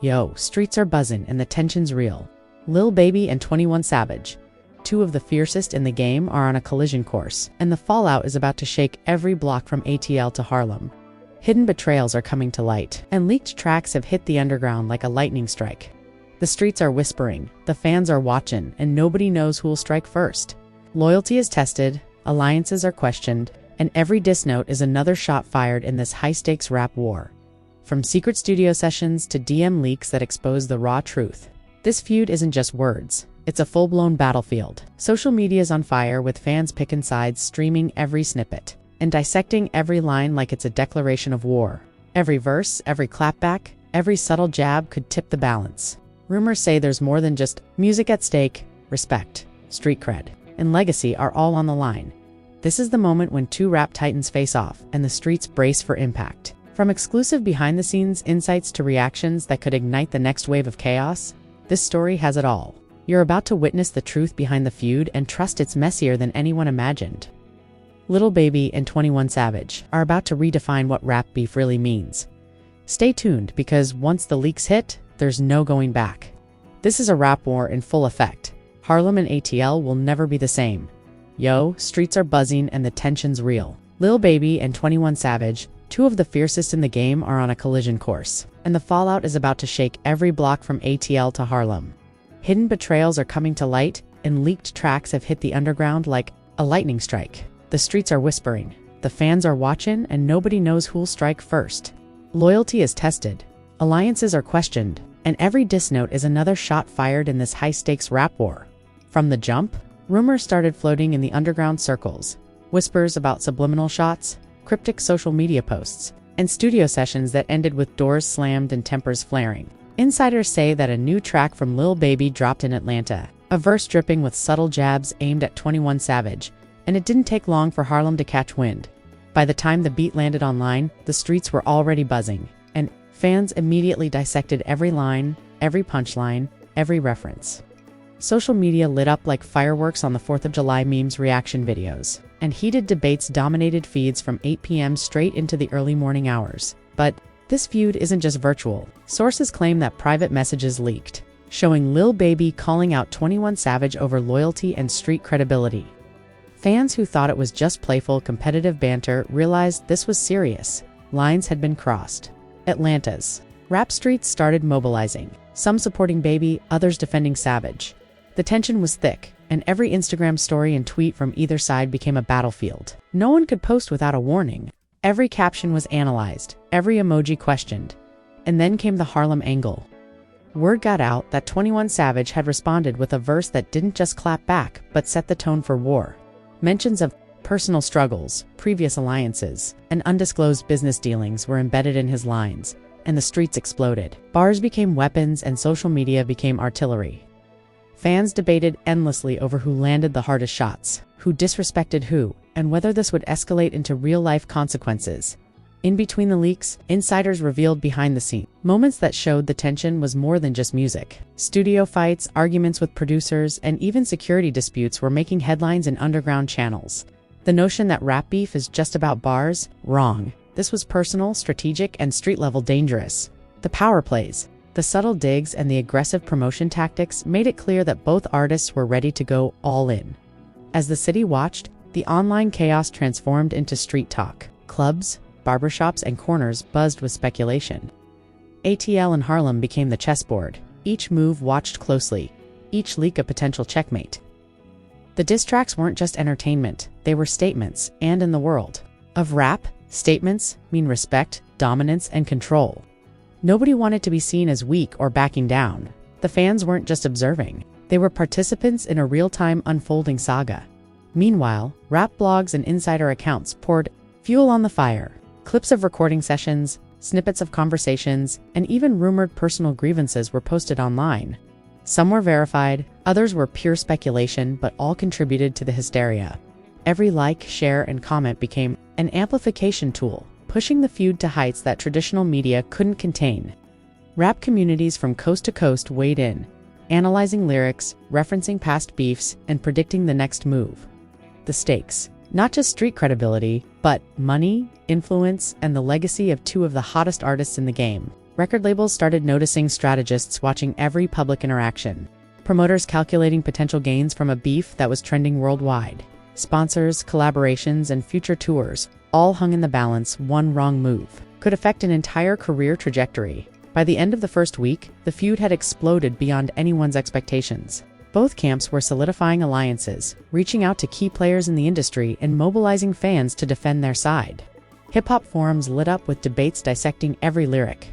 Yo, streets are buzzing and the tension's real. Lil Baby and 21 Savage, two of the fiercest in the game, are on a collision course, and the fallout is about to shake every block from ATL to Harlem. Hidden betrayals are coming to light, and leaked tracks have hit the underground like a lightning strike. The streets are whispering, the fans are watching, and nobody knows who'll strike first. Loyalty is tested, alliances are questioned, and every diss note is another shot fired in this high-stakes rap war. From secret studio sessions to DM leaks that expose the raw truth, this feud isn't just words, it's a full-blown battlefield. Social media's on fire with fans picking sides, streaming every snippet, and dissecting every line like it's a declaration of war. Every verse, every clapback, every subtle jab could tip the balance. Rumors say there's more than just music at stake. Respect, street cred, and legacy are all on the line. This is the moment when two rap titans face off, and the streets brace for impact. From exclusive behind-the-scenes insights to reactions that could ignite the next wave of chaos, this story has it all. You're about to witness the truth behind the feud, and trust it's messier than anyone imagined. Lil Baby and 21 Savage are about to redefine what rap beef really means. Stay tuned, because once the leaks hit, there's no going back. This is a rap war in full effect. Harlem and ATL will never be the same. Yo, streets are buzzing and the tension's real. Lil Baby and 21 Savage, two of the fiercest in the game, are on a collision course, and the fallout is about to shake every block from ATL to Harlem. Hidden betrayals are coming to light, and leaked tracks have hit the underground like a lightning strike. The streets are whispering, the fans are watching, and nobody knows who'll strike first. Loyalty is tested, alliances are questioned, and every diss note is another shot fired in this high-stakes rap war. From the jump, rumors started floating in the underground circles. Whispers about subliminal shots, cryptic social media posts, and studio sessions that ended with doors slammed and tempers flaring. Insiders say that a new track from Lil Baby dropped in Atlanta, a verse dripping with subtle jabs aimed at 21 Savage, and it didn't take long for Harlem to catch wind. By the time the beat landed online, the streets were already buzzing, and fans immediately dissected every line, every punchline, every reference. Social media lit up like fireworks on the 4th of July memes, reaction videos, and heated debates dominated feeds from 8 p.m. straight into the early morning hours. But this feud isn't just virtual. Sources claim that private messages leaked, showing Lil Baby calling out 21 Savage over loyalty and street credibility. Fans who thought it was just playful, competitive banter realized this was serious. Lines had been crossed. Atlanta's rap streets started mobilizing, some supporting Baby, others defending Savage. The tension was thick, and every Instagram story and tweet from either side became a battlefield. No one could post without a warning. Every caption was analyzed, every emoji questioned. And then came the Harlem angle. Word got out that 21 Savage had responded with a verse that didn't just clap back, but set the tone for war. Mentions of personal struggles, previous alliances, and undisclosed business dealings were embedded in his lines, and the streets exploded. Bars became weapons and social media became artillery. Fans debated endlessly over who landed the hardest shots, who disrespected who, and whether this would escalate into real-life consequences. In between the leaks, insiders revealed behind-the-scenes moments that showed the tension was more than just music. Studio fights, arguments with producers, and even security disputes were making headlines in underground channels. The notion that rap beef is just about bars? Wrong. This was personal, strategic, and street-level dangerous. The power plays, the subtle digs, and the aggressive promotion tactics made it clear that both artists were ready to go all in. As the city watched, the online chaos transformed into street talk. Clubs, barbershops, and corners buzzed with speculation. ATL and Harlem became the chessboard, each move watched closely, each leak a potential checkmate. The diss tracks weren't just entertainment, they were statements, and in the world of rap, statements mean respect, dominance, and control. Nobody wanted to be seen as weak or backing down. The fans weren't just observing, they were participants in a real-time unfolding saga. Meanwhile, rap blogs and insider accounts poured fuel on the fire. Clips of recording sessions, snippets of conversations, and even rumored personal grievances were posted online. Some were verified, others were pure speculation, but all contributed to the hysteria. Every like, share, and comment became an amplification tool, pushing the feud to heights that traditional media couldn't contain. Rap communities from coast to coast weighed in, analyzing lyrics, referencing past beefs, and predicting the next move. The stakes, not just street credibility, but money, influence, and the legacy of two of the hottest artists in the game. Record labels started noticing, strategists watching every public interaction, promoters calculating potential gains from a beef that was trending worldwide. Sponsors, collaborations, and future tours all hung in the balance. One wrong move could affect an entire career trajectory. By the end of the first week, the feud had exploded beyond anyone's expectations. Both camps were solidifying alliances, reaching out to key players in the industry, and mobilizing fans to defend their side. Hip-hop forums lit up with debates dissecting every lyric.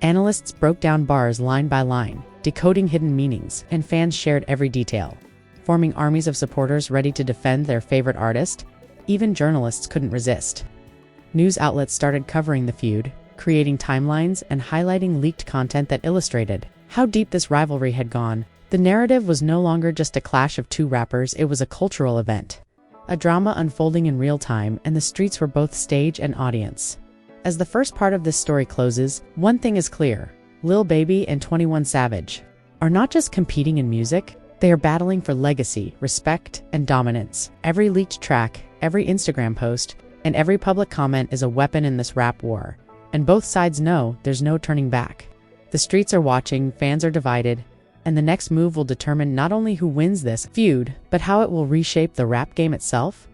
Analysts broke down bars line by line, decoding hidden meanings, and fans shared every detail, forming armies of supporters ready to defend their favorite artist. Even journalists couldn't resist. News outlets started covering the feud, creating timelines and highlighting leaked content that illustrated how deep this rivalry had gone. The narrative was no longer just a clash of two rappers, it was a cultural event, a drama unfolding in real time, and the streets were both stage and audience. As the first part of this story closes, one thing is clear: Lil Baby and 21 Savage are not just competing in music, they are battling for legacy, respect, and dominance. Every leaked track, every Instagram post, and every public comment is a weapon in this rap war, and both sides know there's no turning back. The streets are watching, fans are divided, and the next move will determine not only who wins this feud, but how it will reshape the rap game itself.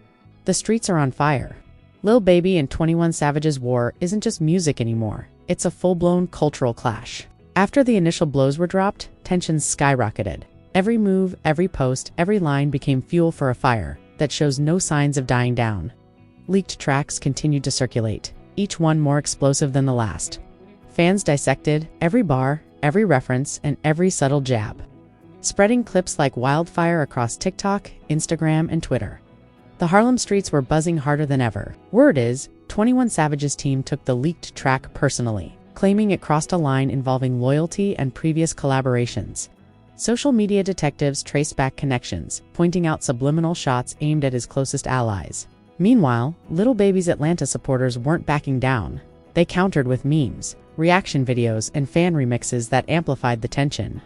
The streets are on fire. Lil Baby and 21 Savage's war isn't just music anymore, it's a full-blown cultural clash. After the initial blows were dropped, tensions skyrocketed. Every move, every post, every line became fuel for a fire that shows no signs of dying down. Leaked tracks continued to circulate, each one more explosive than the last. Fans dissected every bar, every reference, and every subtle jab, spreading clips like wildfire across TikTok, Instagram, and Twitter. The Harlem streets were buzzing harder than ever. Word is, 21 Savage's team took the leaked track personally, claiming it crossed a line involving loyalty and previous collaborations. Social media detectives traced back connections, pointing out subliminal shots aimed at his closest allies. Meanwhile, Lil Baby's Atlanta supporters weren't backing down. They countered with memes, reaction videos, and fan remixes that amplified the tension.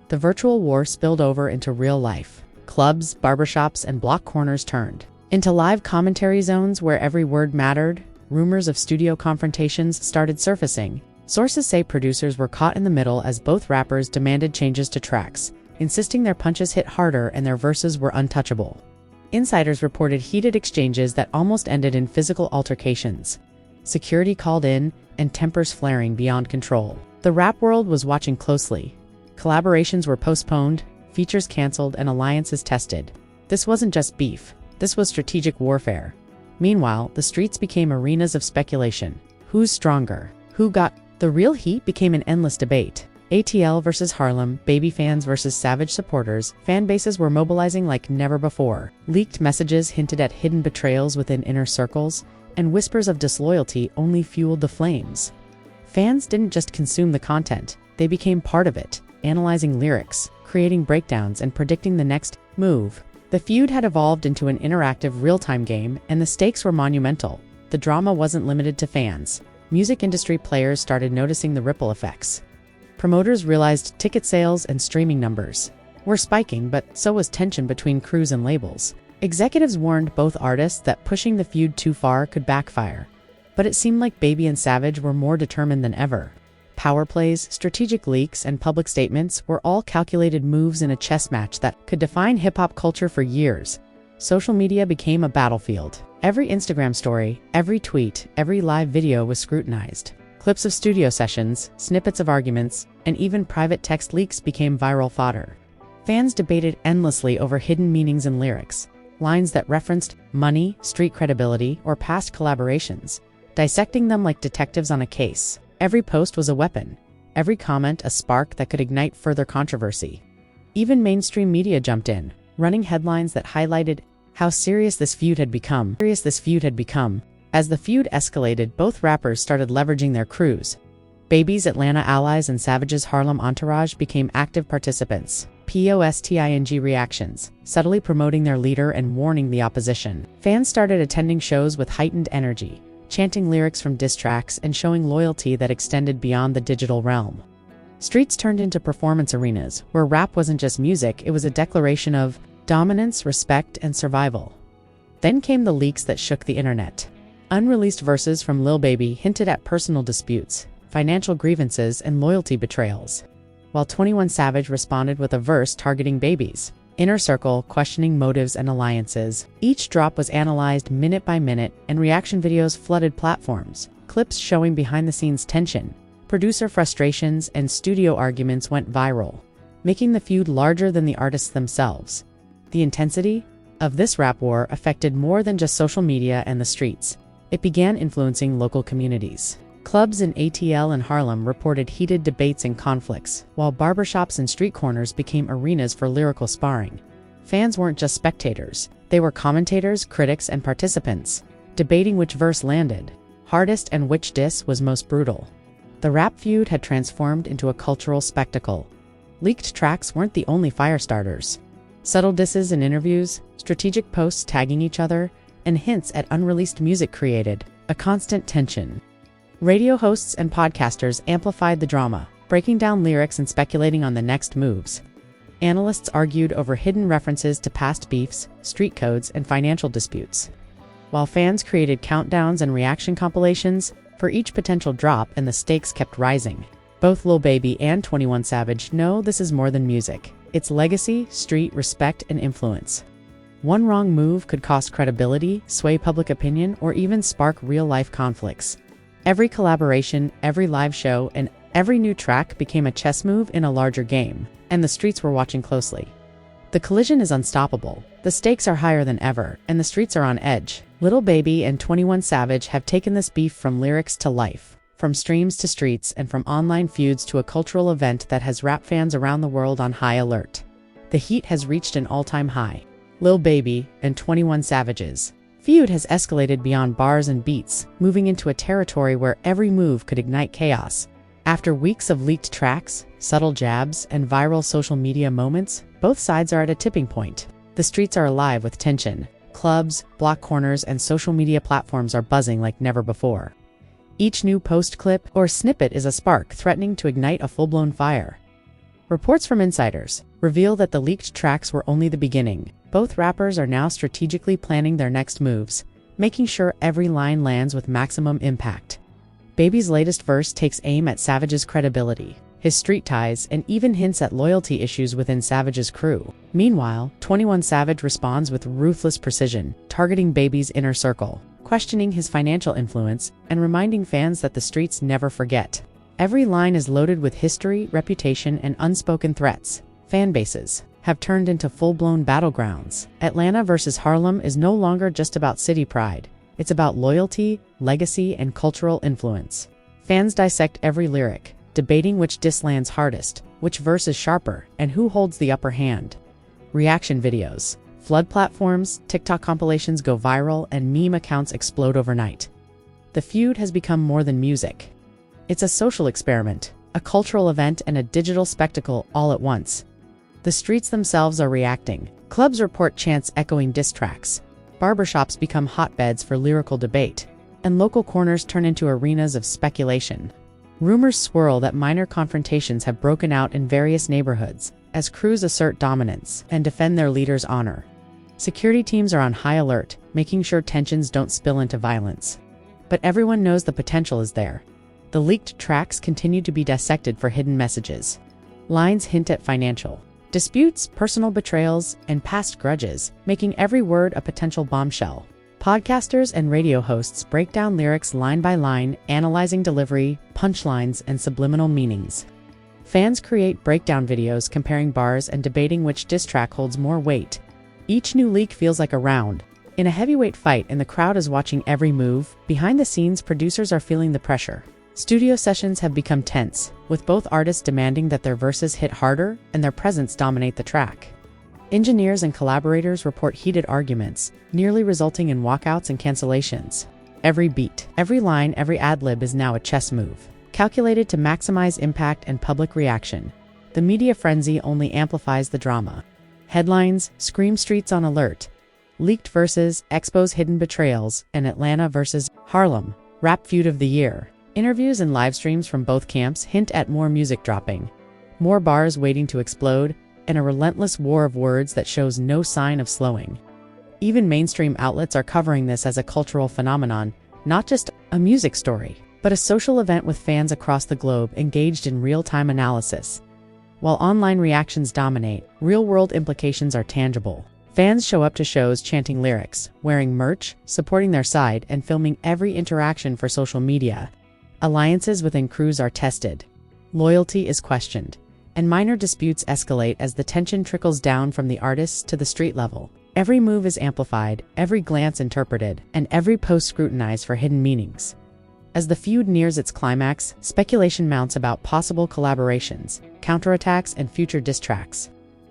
The virtual war spilled over into real life. Clubs, barbershops, and block corners turned into live commentary zones where every word mattered. Rumors of studio confrontations started surfacing. Sources say producers were caught in the middle as both rappers demanded changes to tracks, insisting their punches hit harder and their verses were untouchable. Insiders reported heated exchanges that almost ended in physical altercations. Security called in, and tempers flaring beyond control. The rap world was watching closely. Collaborations were postponed, features canceled, and alliances tested. This wasn't just beef, this was strategic warfare. Meanwhile, the streets became arenas of speculation. Who's stronger? Who got? The real heat became an endless debate. ATL versus Harlem, Baby fans versus Savage supporters, fan bases were mobilizing like never before. Leaked messages hinted at hidden betrayals within inner circles, and whispers of disloyalty only fueled the flames. Fans didn't just consume the content, they became part of it, analyzing lyrics, creating breakdowns, and predicting the next move. The feud had evolved into an interactive real-time game, and the stakes were monumental. The drama wasn't limited to fans. Music industry players started noticing the ripple effects. Promoters realized ticket sales and streaming numbers were spiking, but so was tension between crews and labels. Executives warned both artists that pushing the feud too far could backfire, but it seemed like Baby and Savage were more determined than ever. Power plays, strategic leaks, and public statements were all calculated moves in a chess match that could define hip-hop culture for years. Social media became a battlefield. Every Instagram story, every tweet, every live video was scrutinized. Clips of studio sessions, snippets of arguments, and even private text leaks became viral fodder. Fans debated endlessly over hidden meanings in lyrics, lines that referenced money, street credibility, or past collaborations, dissecting them like detectives on a case. Every post was a weapon, every comment a spark that could ignite further controversy. Even mainstream media jumped in, running headlines that highlighted how serious this feud had become. As the feud escalated, both rappers started leveraging their crews. Baby's Atlanta allies and Savage's Harlem entourage became active participants. Posting reactions, subtly promoting their leader and warning the opposition. Fans started attending shows with heightened energy, chanting lyrics from diss tracks and showing loyalty that extended beyond the digital realm. Streets turned into performance arenas, where rap wasn't just music, it was a declaration of dominance, respect, and survival. Then came the leaks that shook the internet. Unreleased verses from Lil Baby hinted at personal disputes, financial grievances, and loyalty betrayals. While 21 Savage responded with a verse targeting babies, Inner Circle questioning motives and alliances. Each drop was analyzed minute by minute, and reaction videos flooded platforms. Clips showing behind-the-scenes tension, producer frustrations, and studio arguments went viral, making the feud larger than the artists themselves. The intensity of this rap war affected more than just social media and the streets. It began influencing local communities. Clubs in ATL and Harlem reported heated debates and conflicts, while barbershops and street corners became arenas for lyrical sparring. Fans weren't just spectators, they were commentators, critics, and participants, debating which verse landed hardest and which diss was most brutal. The rap feud had transformed into a cultural spectacle. Leaked tracks weren't the only fire starters. Subtle disses in interviews, strategic posts tagging each other, and hints at unreleased music created a constant tension. Radio hosts and podcasters amplified the drama, breaking down lyrics and speculating on the next moves. Analysts argued over hidden references to past beefs, street codes, and financial disputes, while fans created countdowns and reaction compilations for each potential drop, and the stakes kept rising. Both Lil Baby and 21 Savage know this is more than music. It's legacy, street respect, and influence. One wrong move could cost credibility, sway public opinion, or even spark real-life conflicts. Every collaboration, every live show, and every new track became a chess move in a larger game, and the streets were watching closely. The collision is unstoppable, the stakes are higher than ever, and the streets are on edge. Lil Baby and 21 Savage have taken this beef from lyrics to life, from streams to streets, and from online feuds to a cultural event that has rap fans around the world on high alert. The heat has reached an all-time high. Lil Baby and 21 Savage's feud has escalated beyond bars and beats, moving into a territory where every move could ignite chaos. After weeks of leaked tracks, subtle jabs, and viral social media moments, both sides are at a tipping point. The streets are alive with tension. Clubs, block corners, and social media platforms are buzzing like never before. Each new post clip or snippet is a spark threatening to ignite a full-blown fire. Reports from insiders reveal that the leaked tracks were only the beginning. Both rappers are now strategically planning their next moves, making sure every line lands with maximum impact. Baby's latest verse takes aim at Savage's credibility, his street ties, and even hints at loyalty issues within Savage's crew. Meanwhile, 21 Savage responds with ruthless precision, targeting Baby's inner circle, questioning his financial influence, and reminding fans that the streets never forget. Every line is loaded with history, reputation, and unspoken threats. Fan bases have turned into full-blown battlegrounds. Atlanta versus Harlem is no longer just about city pride. It's about loyalty, legacy, and cultural influence. Fans dissect every lyric, debating which diss lands hardest, which verse is sharper, and who holds the upper hand. Reaction videos flood platforms, TikTok compilations go viral, and meme accounts explode overnight. The feud has become more than music. It's a social experiment, a cultural event, and a digital spectacle all at once. The streets themselves are reacting. Clubs report chants echoing diss tracks. Barbershops become hotbeds for lyrical debate, and local corners turn into arenas of speculation. Rumors swirl that minor confrontations have broken out in various neighborhoods as crews assert dominance and defend their leader's honor. Security teams are on high alert, making sure tensions don't spill into violence. But everyone knows the potential is there. The leaked tracks continue to be dissected for hidden messages. Lines hint at financial disputes, personal betrayals, and past grudges, making every word a potential bombshell. Podcasters and radio hosts break down lyrics line by line, analyzing delivery, punchlines, and subliminal meanings. Fans create breakdown videos comparing bars and debating which diss track holds more weight. Each new leak feels like a round in a heavyweight fight, and the crowd is watching every move. Behind the scenes, producers are feeling the pressure. Studio sessions have become tense, with both artists demanding that their verses hit harder and their presence dominate the track. Engineers and collaborators report heated arguments, nearly resulting in walkouts and cancellations. Every beat, every line, every ad-lib is now a chess move, calculated to maximize impact and public reaction. The media frenzy only amplifies the drama. Headlines scream streets on alert. Leaked verses expose hidden betrayals, and Atlanta versus Harlem, rap feud of the year. Interviews and live streams from both camps hint at more music dropping, more bars waiting to explode, and a relentless war of words that shows no sign of slowing. Even mainstream outlets are covering this as a cultural phenomenon, not just a music story. but a social event with fans across the globe engaged in real-time analysis. While online reactions dominate, real-world implications are tangible. Fans show up to shows chanting lyrics, wearing merch, supporting their side, and filming every interaction for social media. Alliances within crews are tested. Loyalty is questioned, and minor disputes escalate as the tension trickles down from the artists to the street level. Every move is amplified, every glance interpreted, and every post scrutinized for hidden meanings. As the feud nears its climax, speculation mounts about possible collaborations, counterattacks, and future diss tracks.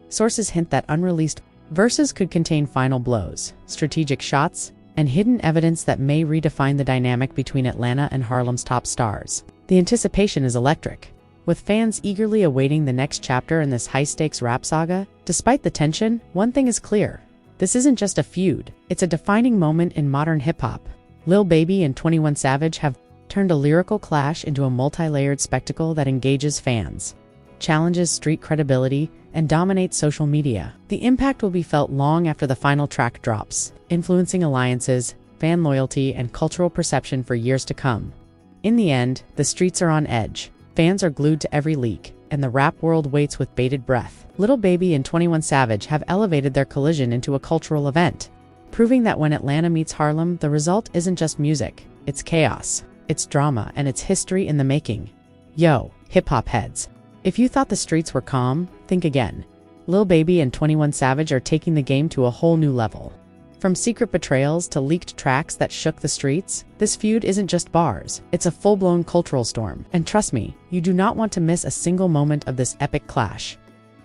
Sources hint that unreleased verses could contain final blows, strategic shots, and hidden evidence that may redefine the dynamic between Atlanta and Harlem's top stars. The anticipation is electric, with fans eagerly awaiting the next chapter in this high-stakes rap saga. Despite the tension, one thing is clear. This isn't just a feud, it's a defining moment in modern hip-hop. Lil Baby and 21 Savage have turned a lyrical clash into a multi-layered spectacle that engages fans, challenges street credibility, and dominates social media. The impact will be felt long after the final track drops, influencing alliances, fan loyalty, and cultural perception for years to come. In the end, the streets are on edge, fans are glued to every leak, and the rap world waits with bated breath. Lil Baby and 21 Savage have elevated their collision into a cultural event, proving that when Atlanta meets Harlem, the result isn't just music, it's chaos, it's drama, and it's history in the making. Yo, hip-hop heads. If you thought the streets were calm, think again. Lil Baby and 21 Savage are taking the game to a whole new level. From secret betrayals to leaked tracks that shook the streets, this feud isn't just bars, it's a full-blown cultural storm. And trust me, you do not want to miss a single moment of this epic clash.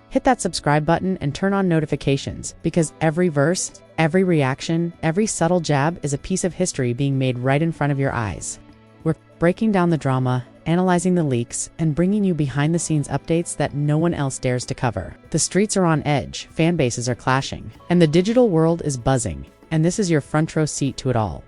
Hit that subscribe button and turn on notifications, because every verse, every reaction, every subtle jab is a piece of history being made right in front of your eyes. We're breaking down the drama, analyzing the leaks, and bringing you behind-the-scenes updates that no one else dares to cover. The streets are on edge, fan bases are clashing, and the digital world is buzzing. And this is your front row seat to it all.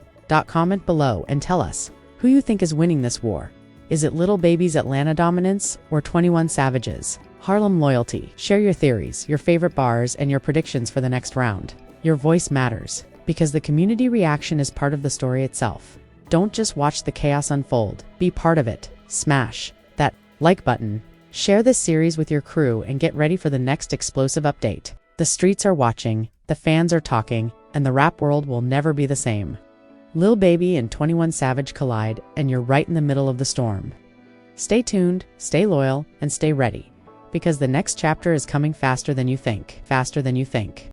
Comment below and tell us who you think is winning this war. Is it Lil Baby's Atlanta dominance or 21 Savage's Harlem loyalty? Share your theories, your favorite bars, and your predictions for the next round. Your voice matters, because the community reaction is part of the story itself. Don't just watch the chaos unfold, be part of it. Smash that like button, share this series with your crew, and get ready for the next explosive update. The streets are watching, the fans are talking, and the rap world will never be the same. Lil Baby and 21 Savage collide, and you're right in the middle of the storm. Stay tuned, stay loyal, and stay ready, because the next chapter is coming faster than you think.